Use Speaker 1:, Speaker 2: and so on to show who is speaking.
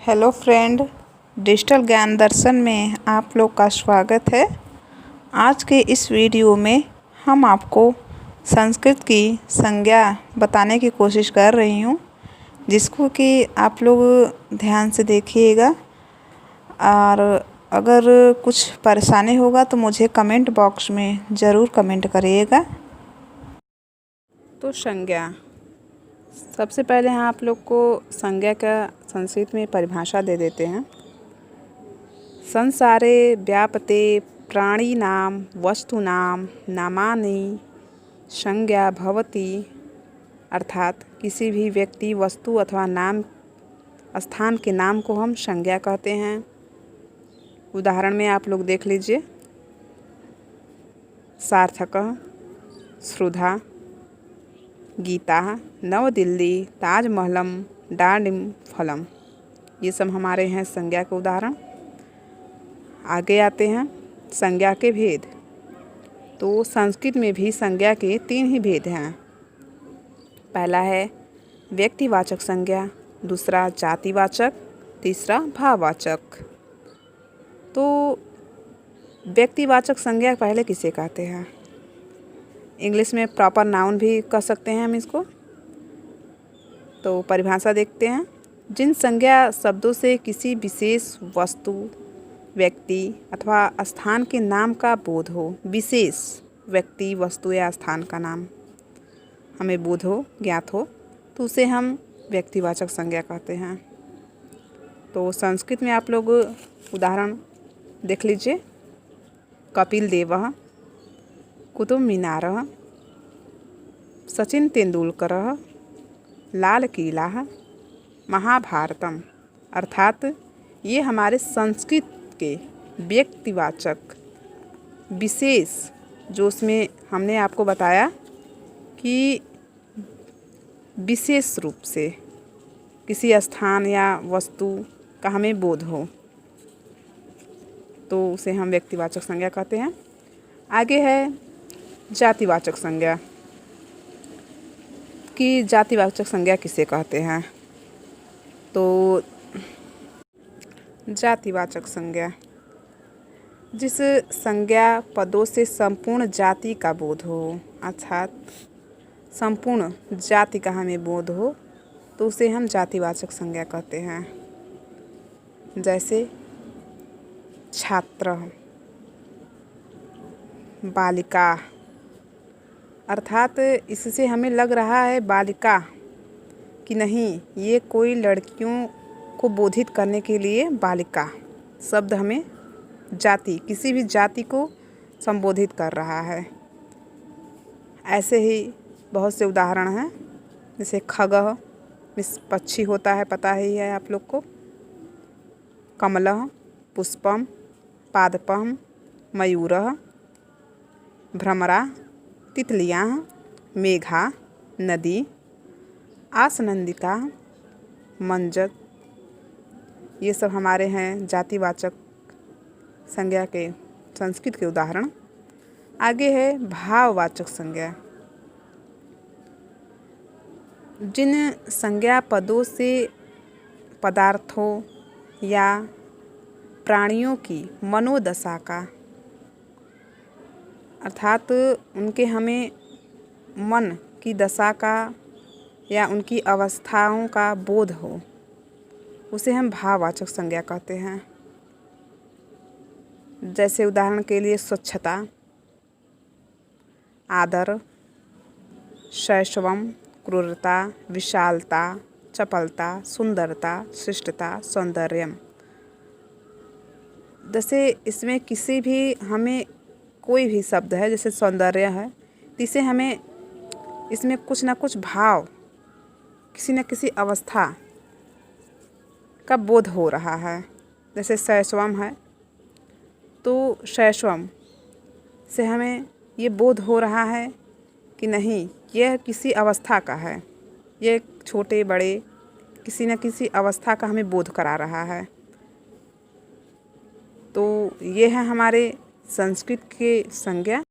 Speaker 1: Hello friend, digital ज्ञान दर्शन में आप लोग का स्वागत है। आज के इस वीडियो में हम आपको संस्कृत की संज्ञा बताने की कोशिश कर रही हूँ, जिसको कि आप लोग ध्यान से देखिएगा। और अगर कुछ परेशानी होगा तो मुझे कमेंट बॉक्स में ज़रूर कमेंट करिएगा। तो संज्ञा, सबसे पहले हम आप लोग को संज्ञा का संस्कृत में परिभाषा दे देते हैं। संसारे व्यापते प्राणिनाम वस्तुनाम नामानि संज्ञा भवति, अर्थात किसी भी व्यक्ति, वस्तु अथवा नाम, स्थान के नाम को हम संज्ञा कहते हैं। उदाहरण में आप लोग देख लीजिए, सार्थकः, श्रुधा, गीता, नवदिल्ली, ताजमहलम, डांडिम फलम, ये सब हमारे हैं संज्ञा के उदाहरण। आगे आते हैं संज्ञा के भेद। तो संस्कृत में भी संज्ञा के 3 ही भेद हैं। पहला है व्यक्तिवाचक संज्ञा, दूसरा जातिवाचक, तीसरा भाववाचक। तो व्यक्तिवाचक संज्ञा पहले किसे कहते हैं? इंग्लिश में प्रॉपर नाउन भी कह सकते हैं हम इसको। तो परिभाषा देखते हैं। जिन संज्ञा शब्दों से किसी विशेष वस्तु, व्यक्ति अथवा स्थान के नाम का बोध हो, विशेष व्यक्ति, वस्तु या स्थान का नाम हमें बोध हो, ज्ञात हो, तो उसे हम व्यक्तिवाचक संज्ञा कहते हैं। तो संस्कृत में आप लोग उदाहरण देख लीजिए। कपिल देवः, कुतुब मीनारः, सचिन तेंदुलकरः, लाल किला, महाभारतम, अर्थात ये हमारे संस्कृत के व्यक्तिवाचक विशेष, जो उसमें हमने आपको बताया कि विशेष रूप से किसी स्थान या वस्तु का हमें बोध हो, तो उसे हम व्यक्तिवाचक संज्ञा कहते हैं। आगे है जातिवाचक संज्ञा, कि जातिवाचक संज्ञा किसे कहते हैं? तो जातिवाचक संज्ञा, जिस संज्ञा पदों से संपूर्ण जाति का बोध हो, अर्थात संपूर्ण जाति का हमें बोध हो, तो उसे हम जातिवाचक संज्ञा कहते हैं। जैसे छात्र, बालिका, अर्थात इससे हमें लग रहा है बालिका कि नहीं, ये कोई लड़कियों को बोधित करने के लिए बालिका शब्द हमें जाति, किसी भी जाति को संबोधित कर रहा है। ऐसे ही बहुत से उदाहरण हैं। जैसे खगः, पक्षी होता है, पता ही है आप लोग को। कमलः, पुष्पम, पादपम, मयूरः, भ्रमरा, तितलियाँ, मेघा, नदी, आसनंदिका, मंजक, ये सब हमारे हैं जातिवाचक संज्ञा के संस्कृत के उदाहरण। आगे है भाववाचक संज्ञा, जिन संज्ञा पदों से पदार्थों या प्राणियों की मनोदशा का, अर्थात उनके हमें मन की दशा का या उनकी अवस्थाओं का बोध हो, उसे हम भाववाचक संज्ञा कहते हैं। जैसे उदाहरण के लिए स्वच्छता, आदर, शैशवम, क्रूरता, विशालता, चपलता, सुंदरता, शिष्टता, सौंदर्यम। जैसे इसमें किसी भी हमें कोई भी शब्द है, जैसे सौंदर्य है, तो इसे हमें इसमें कुछ ना कुछ भाव, किसी न किसी अवस्था का बोध हो रहा है। जैसे शैशवम है, तो शैशवम से हमें ये बोध हो रहा है कि नहीं, यह किसी अवस्था का है, यह छोटे बड़े किसी न किसी अवस्था का हमें बोध करा रहा है। तो ये है हमारे संस्कृत के संज्ञा।